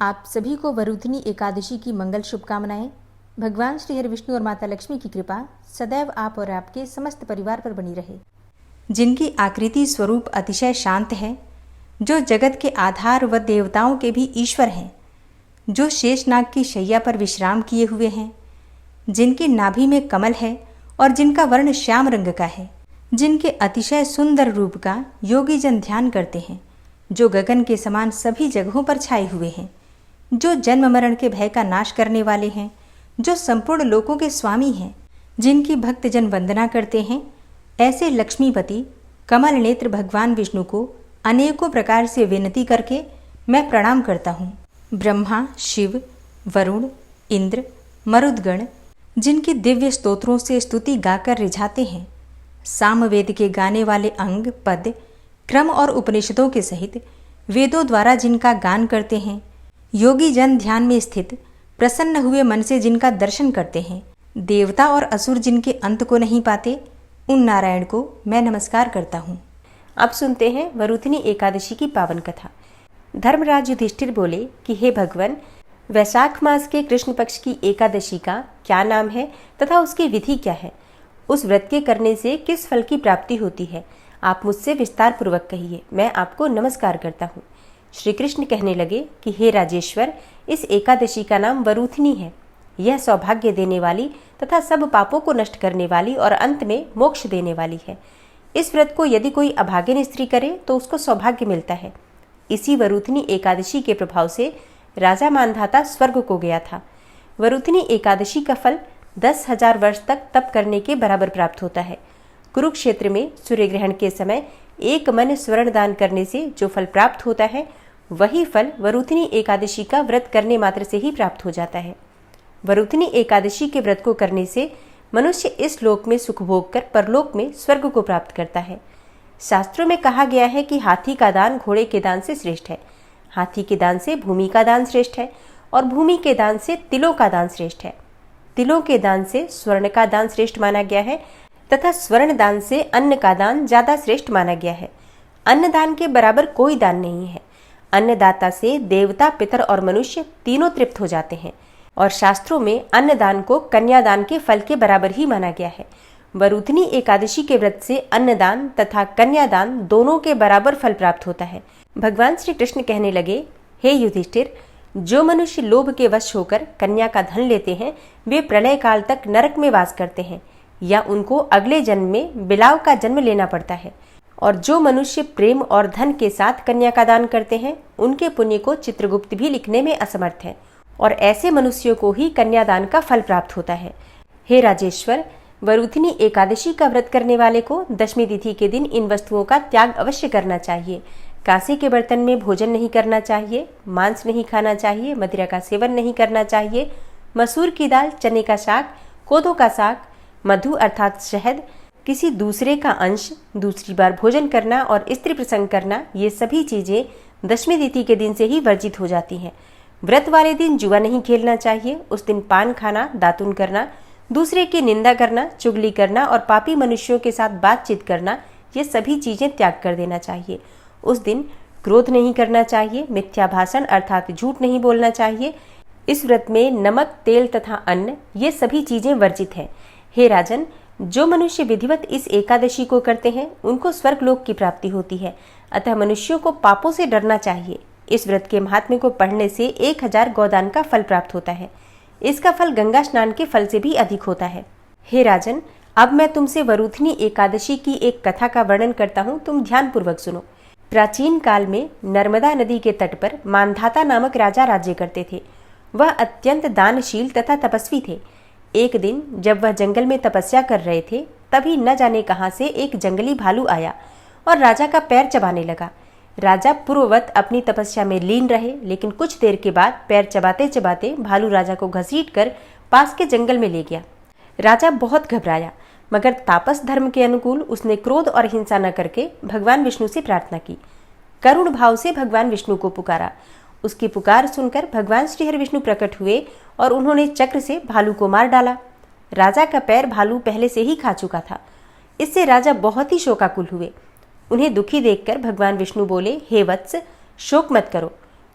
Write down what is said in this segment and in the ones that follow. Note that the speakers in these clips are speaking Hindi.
आप सभी को वरुधिनी एकादशी की मंगल शुभकामनाएं। भगवान श्री हरि विष्णु और माता लक्ष्मी की कृपा सदैव आप और आपके समस्त परिवार पर बनी रहे। जिनकी आकृति स्वरूप अतिशय शांत है, जो जगत के आधार व देवताओं के भी ईश्वर हैं, जो शेषनाग की शैया पर विश्राम किए हुए हैं, जिनकी नाभि में कमल है और जिनका वर्ण श्याम रंग का है, जिनके अतिशय सुंदर रूप का योगी जन ध्यान करते हैं, जो गगन के समान सभी जगहों पर छाए हुए हैं, जो जन्म मरण के भय का नाश करने वाले हैं, जो संपूर्ण लोकों के स्वामी हैं, जिनकी भक्तजन वंदना करते हैं, ऐसे लक्ष्मीपति कमल नेत्र भगवान विष्णु को अनेकों प्रकार से विनती करके मैं प्रणाम करता हूँ। ब्रह्मा, शिव, वरुण, इंद्र, मरुदगण जिनकी दिव्य स्तोत्रों से स्तुति गाकर रिझाते हैं, सामवेद के गाने वाले अंग, पद, क्रम और उपनिषदों के सहित वेदों द्वारा जिनका गान करते हैं, योगी जन ध्यान में स्थित प्रसन्न हुए मन से जिनका दर्शन करते हैं, देवता और असुर जिनके अंत को नहीं पाते, उन नारायण को मैं नमस्कार करता हूँ। अब सुनते हैं वरुधिनी एकादशी की पावन कथा। धर्मराज युधिष्ठिर बोले कि हे भगवान, वैशाख मास के कृष्ण पक्ष की एकादशी का क्या नाम है तथा उसकी विधि क्या है? उस व्रत के करने से किस फल की प्राप्ति होती है? आप मुझसे विस्तार पूर्वक कहिए, मैं आपको नमस्कार करता हूँ। श्री कृष्ण कहने लगे कि हे राजेश्वर, इस एकादशी का नाम वरुधिनी है। यह सौभाग्य देने वाली तथा सब पापों को नष्ट करने वाली और अंत में मोक्ष देने वाली है। इस व्रत को यदि कोई अभागिन स्त्री करे तो उसको सौभाग्य मिलता है। इसी वरुधिनी एकादशी के प्रभाव से राजा मानधाता स्वर्ग को गया था। वरुधिनी एकादशी का फल 10,000 वर्ष तक तप करने के बराबर प्राप्त होता है। कुरुक्षेत्र में सूर्य ग्रहण के समय एक मन स्वर्ण दान करने से जो फल प्राप्त होता है, वही फल वरुधिनी एकादशी का व्रत करने मात्र से ही प्राप्त हो जाता है। वरुधिनी एकादशी के व्रत को करने से मनुष्य इस लोक में सुख भोग कर परलोक में स्वर्ग को प्राप्त करता है। शास्त्रों में कहा गया है कि हाथी का दान घोड़े के दान से श्रेष्ठ है, हाथी के दान से भूमि का दान श्रेष्ठ है और भूमि के दान से तिलों का दान श्रेष्ठ है। तिलों के दान से स्वर्ण का दान श्रेष्ठ माना गया है तथा स्वर्ण दान से अन्न का दान ज्यादा श्रेष्ठ माना गया है। अन्न दान के बराबर कोई दान नहीं है। अन्नदाता से देवता, पितर और मनुष्य तीनों तृप्त हो जाते हैं और शास्त्रों में अन्नदान को कन्यादान के फल के बराबर ही माना गया है। वरुधिनी एकादशी के व्रत से अन्नदान तथा कन्यादान दोनों के बराबर फल प्राप्त होता है। भगवान श्री कृष्ण कहने लगे, हे युधिष्ठिर, जो मनुष्य लोभ के वश होकर कन्या का धन लेते हैं, वे प्रलय काल तक नरक में वास करते हैं या उनको अगले जन्म में बिलाव का जन्म लेना पड़ता है। और जो मनुष्य प्रेम और धन के साथ कन्या का दान करते हैं, उनके पुण्य को चित्रगुप्त भी लिखने में असमर्थ है और ऐसे मनुष्यों को ही कन्यादान का फल प्राप्त होता है। हे राजेश्वर, वरुधिनी एकादशी का व्रत करने वाले को दशमी तिथि के दिन इन वस्तुओं का त्याग अवश्य करना चाहिए। कांसे के बर्तन में भोजन नहीं करना चाहिए, मांस नहीं खाना चाहिए, मदिरा का सेवन नहीं करना चाहिए, मसूर की दाल, चने का साग, कोदो का साग, मधु अर्थात शहद, किसी दूसरे का अंश, दूसरी बार भोजन करना और स्त्री प्रसंग करना, ये सभी चीजें दशमी तिथि के दिन से ही वर्जित हो जाती हैं। व्रत वाले दिन जुआ नहीं खेलना चाहिए। उस दिन पान खाना, दातुन करना, दूसरे की निंदा करना, चुगली करना और पापी मनुष्यों के साथ बातचीत करना, ये सभी चीजें त्याग कर देना चाहिए। उस दिन क्रोध नहीं करना चाहिए, मिथ्या भाषण अर्थात झूठ नहीं बोलना चाहिए। इस व्रत में नमक, तेल तथा अन्न, ये सभी चीजें वर्जित हैं। हे राजन, जो मनुष्य विधिवत इस एकादशी को करते हैं, उनको स्वर्गलोक की प्राप्ति होती है। अतः मनुष्यों को पापों से डरना चाहिए। इस व्रत के महात्म्य को पढ़ने से 1000 गौदान का फल प्राप्त होता है। इसका फल गंगा स्नान के फल से भी अधिक होता है। हे राजन, अब मैं तुमसे वरुधिनी एकादशी की एक कथा का वर्णन करता हूँ, तुम ध्यान पूर्वक सुनो। प्राचीन काल में नर्मदा नदी के तट पर मानधाता नामक राजा राज्य करते थे। वह अत्यंत दानशील तथा तपस्वी थे। एक दिन जब वह जंगल में तपस्या कर रहे थे, तभी न जाने कहां से एक जंगली भालू आया और राजा का पैर चबाने लगा। राजा पूर्ववत अपनी तपस्या में लीन रहे, लेकिन कुछ देर के बाद पैर चबाते चबाते भालू राजा को घसीटकर पास के जंगल में ले गया। राजा बहुत घबराया, मगर तापस धर्म के अनुकूल उसने क्रोध और हिंसा न करके भगवान विष्णु से प्रार्थना की। करुण भाव से भगवान विष्णु को पुकारा। उसकी पुकार सुनकर भगवान श्री हरि विष्णु प्रकट हुए और उन्होंने चक्र से भालू को मार डाला। राजा का पैर भालू पहले से ही खा चुका था। इससे राजा बहुत ही शोकाकुल हुए। उन्हें दुखी देखकर भगवान विष्णु बोले, हे वत्स, शोक मत करो,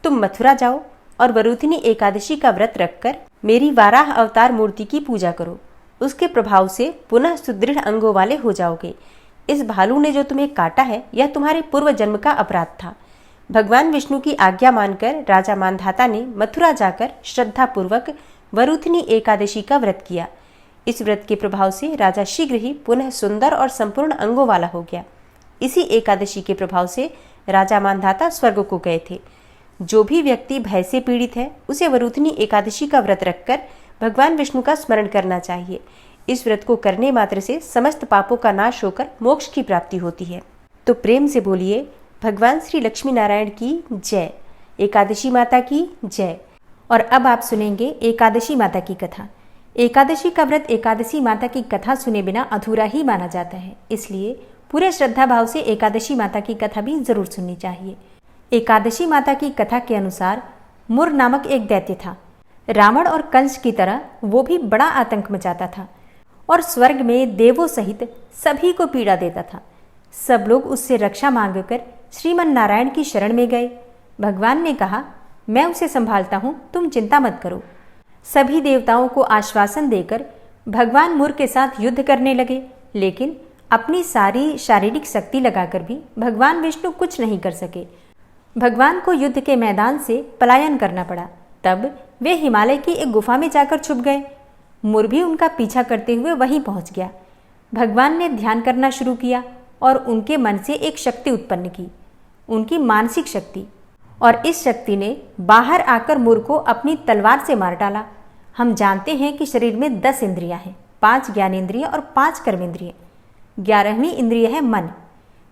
तुम मथुरा जाओ, और वरुथिनी एकादशी का व्रत रखकर मेरी वाराह अवतार मूर्ति की पूजा करो। उसके प्रभाव से पुनः सुदृढ़ अंगों वाले हो जाओगे। इस भालू ने जो तुम्हें काटा है यह तुम्हारे पूर्व जन्म का अपराध था। भगवान विष्णु की आज्ञा मानकर राजा मानधाता ने मथुरा जाकर श्रद्धा पूर्वक वरुथिनी एकादशी का व्रत किया। इस व्रत के प्रभाव से राजा शीघ्र ही पुनः सुंदर और संपूर्ण अंगों वाला हो गया। इसी एकादशी के प्रभाव से राजा मानधाता स्वर्ग को गए थे। जो भी व्यक्ति भय से पीड़ित है उसे वरुथिनी एकादशी का व्रत रखकर भगवान विष्णु का स्मरण करना चाहिए। इस व्रत को करने मात्र से समस्त पापों का नाश होकर मोक्ष की प्राप्ति होती है। तो प्रेम से बोलिए भगवान श्री लक्ष्मी नारायण की जय, एकादशी माता की जय। और अब आप सुनेंगे एकादशी माता की कथा। एकादशी का व्रत एकादशी माता की कथा सुने बिना अधूरा ही माना जाता है, इसलिए पूरे श्रद्धा भाव से एकादशी माता की कथा भी जरूर सुननी चाहिए। एकादशी माता की कथा के अनुसार मुर नामक एक दैत्य था। रावण और कंस की तरह वो भी बड़ा आतंक मचाता था और स्वर्ग में देवों सहित सभी को पीड़ा देता था। सब लोग उससे रक्षा मांगकर श्रीमन नारायण की शरण में गए। भगवान ने कहा, मैं उसे संभालता हूँ, तुम चिंता मत करो। सभी देवताओं को आश्वासन देकर भगवान मुर के साथ युद्ध करने लगे, लेकिन अपनी सारी शारीरिक शक्ति लगाकर भी भगवान विष्णु कुछ नहीं कर सके। भगवान को युद्ध के मैदान से पलायन करना पड़ा। तब वे हिमालय की एक गुफा में जाकर छुप गए। मुर भी उनका पीछा करते हुए वहीं पहुंच गया। भगवान ने ध्यान करना शुरू किया और उनके मन से एक शक्ति उत्पन्न की, उनकी मानसिक शक्ति, और इस शक्ति ने बाहर आकर मुर को अपनी तलवार से मार डाला। हम जानते हैं कि शरीर में 10 इंद्रियां हैं, 5 ज्ञानेंद्रिय और 5 कर्मेंद्रिय। 11वीं इंद्रिय है मन।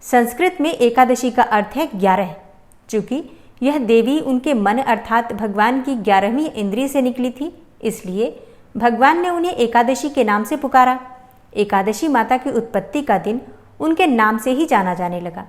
संस्कृत में एकादशी का अर्थ है 11। चूंकि यह देवी उनके मन अर्थात भगवान की 11वीं इंद्रिय से निकली थी, इसलिए भगवान ने उन्हें एकादशी के नाम से पुकारा। एकादशी माता की उत्पत्ति का दिन उनके नाम से ही जाना जाने लगा।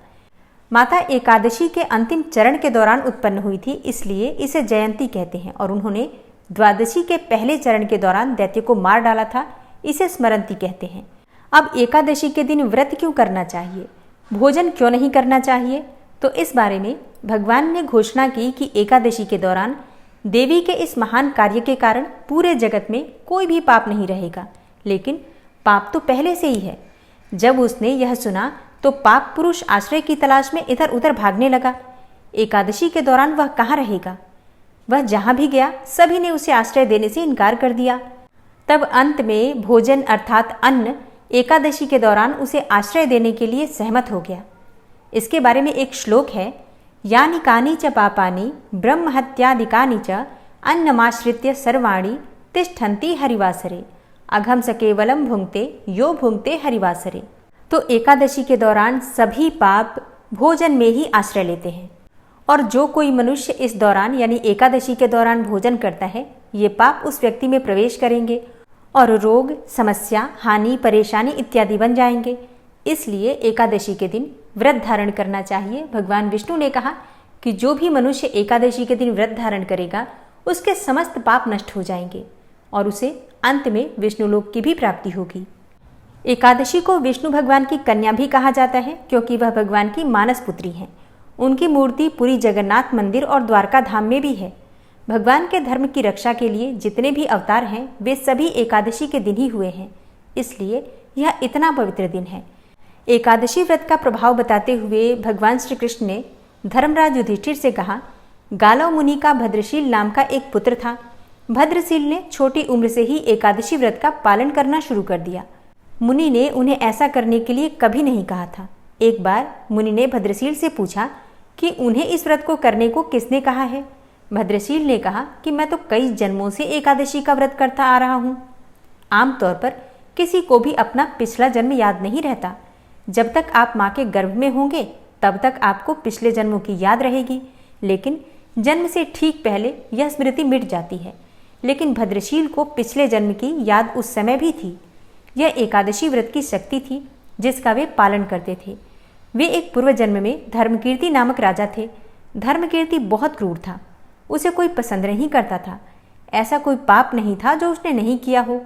माता एकादशी के अंतिम चरण के दौरान उत्पन्न हुई थी, इसलिए इसे जयंती कहते हैं, और उन्होंने द्वादशी के पहले चरण के दौरान दैत्य को मार डाला था, इसे स्मरंती कहते हैं। अब एकादशी के दिन व्रत क्यों करना चाहिए, भोजन क्यों नहीं करना चाहिए, तो इस बारे में भगवान ने घोषणा की कि एकादशी के दौरान देवी के इस महान कार्य के कारण पूरे जगत में कोई भी पाप नहीं रहेगा। लेकिन पाप तो पहले से ही है। जब उसने यह सुना तो पाप पुरुष आश्रय की तलाश में इधर उधर भागने लगा। एकादशी के दौरान वह कहाँ रहेगा? वह जहां भी गया सभी ने उसे आश्रय देने से इनकार कर दिया। तब अंत में भोजन अर्थात अन्न एकादशी के दौरान उसे आश्रय देने के लिए सहमत हो गया। इसके बारे में एक श्लोक है, यानि कानि च पापानि ब्रह्महत्यादिकानि च अन्नमाश्रित्य सर्वाणि तिष्ठन्ति हरिवासरे अघम स केवलम भुंक्ते यो भुंक्ते हरिवासरे। तो एकादशी के दौरान सभी पाप भोजन में ही आश्रय लेते हैं, और जो कोई मनुष्य इस दौरान यानी एकादशी के दौरान भोजन करता है, ये पाप उस व्यक्ति में प्रवेश करेंगे और रोग, समस्या, हानि, परेशानी इत्यादि बन जाएंगे। इसलिए एकादशी के दिन व्रत धारण करना चाहिए। भगवान विष्णु ने कहा कि जो भी मनुष्य एकादशी के दिन व्रत धारण करेगा उसके समस्त पाप नष्ट हो जाएंगे और उसे अंत में विष्णुलोक की भी प्राप्ति होगी। एकादशी को विष्णु भगवान की कन्या भी कहा जाता है, क्योंकि वह भगवान की मानस पुत्री हैं। उनकी मूर्ति पुरी जगन्नाथ मंदिर और द्वारका धाम में भी है। भगवान के धर्म की रक्षा के लिए जितने भी अवतार हैं वे सभी एकादशी के दिन ही हुए हैं, इसलिए यह इतना पवित्र दिन है। एकादशी व्रत का प्रभाव बताते हुए भगवान श्री कृष्ण ने धर्मराज युधिष्ठिर से कहा, गालव मुनि का भद्रशील नाम का एक पुत्र था। भद्रशील ने छोटी उम्र से ही एकादशी व्रत का पालन करना शुरू कर दिया। मुनि ने उन्हें ऐसा करने के लिए कभी नहीं कहा था। एक बार मुनि ने भद्रशील से पूछा कि उन्हें इस व्रत को करने को किसने कहा है। भद्रशील ने कहा कि मैं तो कई जन्मों से एकादशी का व्रत करता आ रहा हूँ। आमतौर पर किसी को भी अपना पिछला जन्म याद नहीं रहता। जब तक आप माँ के गर्भ में होंगे तब तक आपको पिछले जन्मों की याद रहेगी, लेकिन जन्म से ठीक पहले यह स्मृति मिट जाती है। लेकिन भद्रशील को पिछले जन्म की याद उस समय भी थी। यह एकादशी व्रत की शक्ति थी जिसका वे पालन करते थे। वे एक पूर्व जन्म में धर्मकीर्ति नामक राजा थे। धर्मकीर्ति बहुत क्रूर था, उसे कोई पसंद नहीं करता था। ऐसा कोई पाप नहीं था जो उसने नहीं किया हो।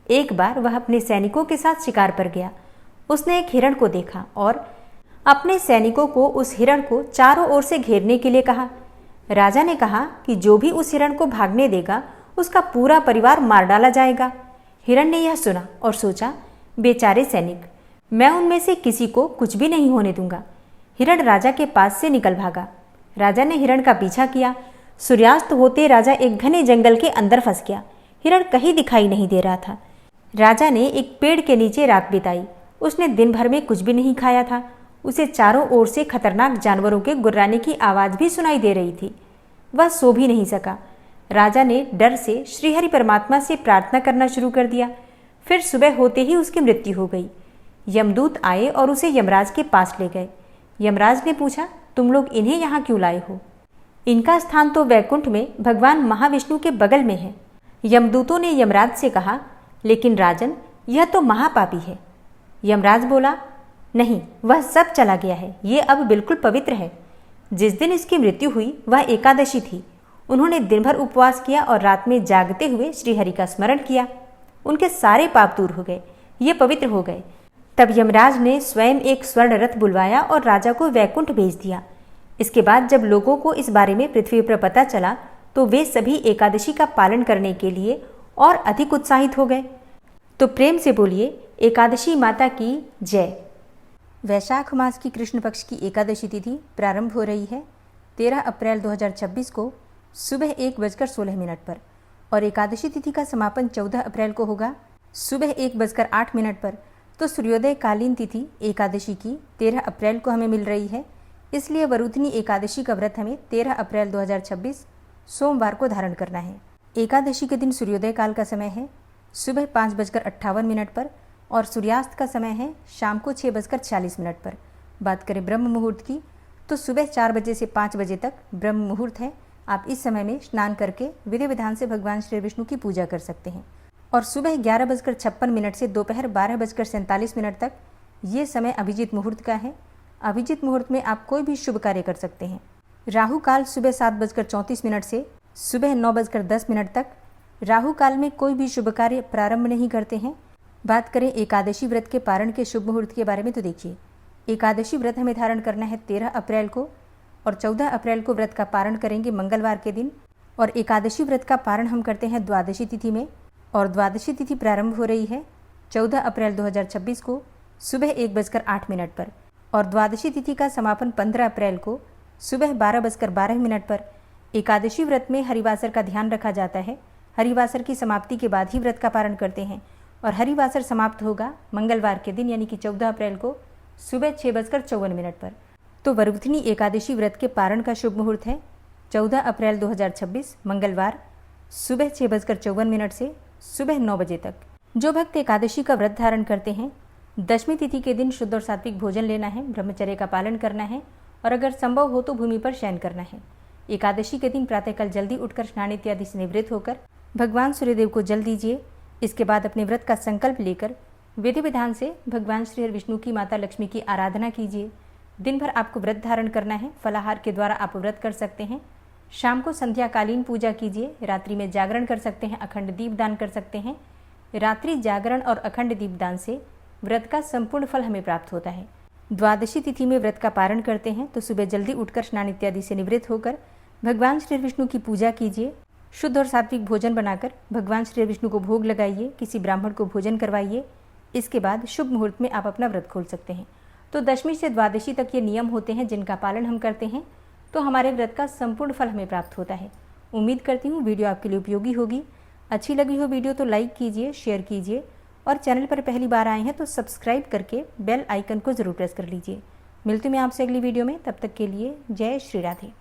एक बार वह अपने सैनिकों के साथ शिकार पर गया। उसने एक हिरण को देखा और अपने सैनिकों को उस हिरण को चारों ओर से घेरने के लिए कहा। राजा ने कहा कि जो भी उस हिरण को भागने देगा उसका पूरा परिवार मार डाला जाएगा। हिरण ने यह सुना और सोचा, बेचारे सैनिक, मैं उनमें से किसी को कुछ भी नहीं होने दूंगा। हिरण राजा के पास से निकल भागा। राजा ने हिरण का पीछा किया। सूर्यास्त होते राजा एक घने जंगल के अंदर फंस गया। हिरण कहीं दिखाई नहीं दे रहा था। राजा ने एक पेड़ के नीचे रात बिताई। उसने दिन भर में कुछ भी नहीं खाया था। उसे चारों ओर से खतरनाक जानवरों के गुर्राने की आवाज़ भी सुनाई दे रही थी। वह सो भी नहीं सका। राजा ने डर से श्रीहरि परमात्मा से प्रार्थना करना शुरू कर दिया। फिर सुबह होते ही उसकी मृत्यु हो गई। यमदूत आए और उसे यमराज के पास ले गए। यमराज ने पूछा, तुम लोग इन्हें यहाँ क्यों लाए हो? इनका स्थान तो वैकुंठ में भगवान महाविष्णु के बगल में है। यमदूतों ने यमराज से कहा, लेकिन राजन, यह तो महापापी है। यमराज बोला, नहीं, वह सब चला गया है, ये अब बिल्कुल पवित्र है। जिस दिन इसकी मृत्यु हुई वह एकादशी थी। उन्होंने दिन भर उपवास किया और रात में जागते हुए श्रीहरि का स्मरण किया। उनके सारे पाप दूर हो गए, ये पवित्र हो गए। तब यमराज ने स्वयं एक स्वर्ण रथ बुलवाया और राजा को वैकुंठ भेज दिया। इसके बाद जब लोगों को इस बारे में पृथ्वी पर पता चला तो वे सभी एकादशी का पालन करने के लिए और अधिक उत्साहित हो गए। तो प्रेम से बोलिए, एकादशी माता की जय। वैशाख मास की कृष्ण पक्ष की एकादशी तिथि प्रारंभ हो रही है 13 अप्रैल 2026 को सुबह 1:16 पर और एकादशी तिथि का समापन 14 अप्रैल को होगा सुबह 1:08 पर। तो सूर्योदय कालीन तिथि एकादशी की 13 अप्रैल को हमें मिल रही है। इसलिए वरुथनी एकादशी का व्रत हमें 13 अप्रैल 2026 सोमवार को धारण करना है। एकादशी के दिन सूर्योदय काल का समय है सुबह 5:58 पर और सूर्यास्त का समय है शाम को 6:40 पर। बात करें ब्रह्म मुहूर्त की तो सुबह 4 बजे से 5 बजे तक ब्रह्म मुहूर्त है। आप इस समय में स्नान करके विधि विधान से भगवान श्री विष्णु की पूजा कर सकते हैं। और सुबह 11:56 से दोपहर 12:47 तक ये समय अभिजीत मुहूर्त का है। अभिजीत मुहूर्त में आप कोई भी शुभ कार्य कर सकते हैं। राहु काल सुबह 7:34 से सुबह 9:10 तक। राहु काल में कोई भी शुभ कार्य प्रारंभ नहीं करते हैं। बात करें एकादशी व्रत के पारण के शुभ मुहूर्त के बारे में तो देखिए, एकादशी व्रत हमें धारण करना है 13 अप्रैल को और 14 अप्रैल को व्रत का पारण करेंगे मंगलवार के दिन। और एकादशी व्रत का पारण हम करते हैं द्वादशी तिथि में और द्वादशी तिथि प्रारंभ हो रही है 14 अप्रैल 2026 को सुबह 1:08 पर और द्वादशी तिथि का समापन 15 अप्रैल को सुबह 12:12 पर। एकादशी व्रत में हरिवासर का ध्यान रखा जाता है। हरिवासर की समाप्ति के बाद ही व्रत का पारण करते हैं और हरिवासर समाप्त होगा मंगलवार के दिन यानी कि 14 अप्रैल को सुबह 6:54 पर। तो वरुथनी एकादशी व्रत के पारण का शुभ मुहूर्त है 14 अप्रैल 2026 मंगलवार सुबह 6:54 से सुबह 9 बजे तक। जो भक्त एकादशी का व्रत धारण करते हैं दशमी तिथि के दिन शुद्ध और सात्विक भोजन लेना है, ब्रह्मचर्य का पालन करना है और अगर संभव हो तो भूमि पर शयन करना है। एकादशी के दिन प्रातःकाल जल्दी उठकर स्नान इत्यादि से निवृत्त होकर भगवान सूर्यदेव को जल दीजिए। इसके बाद अपने व्रत का संकल्प लेकर विधि विधान से भगवान श्री विष्णु की माता लक्ष्मी की आराधना कीजिए। दिन भर आपको व्रत धारण करना है। फलाहार के द्वारा आप व्रत कर सकते हैं। शाम को संध्याकालीन पूजा कीजिए। रात्रि में जागरण कर सकते हैं, अखंड दीपदान कर सकते हैं। रात्रि जागरण और अखंड दीपदान से व्रत का संपूर्ण फल हमें प्राप्त होता है। द्वादशी तिथि में व्रत का पारण करते हैं तो सुबह जल्दी उठकर स्नान इत्यादि से निवृत्त होकर भगवान श्री विष्णु की पूजा कीजिए। शुद्ध और सात्विक भोजन बनाकर भगवान श्री विष्णु को भोग लगाइए, किसी ब्राह्मण को भोजन करवाइए। इसके बाद शुभ मुहूर्त में आप अपना व्रत खोल सकते हैं। तो दशमी से द्वादशी तक ये नियम होते हैं जिनका पालन हम करते हैं तो हमारे व्रत का संपूर्ण फल हमें प्राप्त होता है। उम्मीद करती हूँ वीडियो आपके लिए उपयोगी होगी। अच्छी लगी हो वीडियो तो लाइक कीजिए, शेयर कीजिए और चैनल पर पहली बार आए हैं तो सब्सक्राइब करके बेल आइकन को ज़रूर प्रेस कर लीजिए। मिलती हूँ मैं आपसे अगली वीडियो में, तब तक के लिए जय श्री राधे।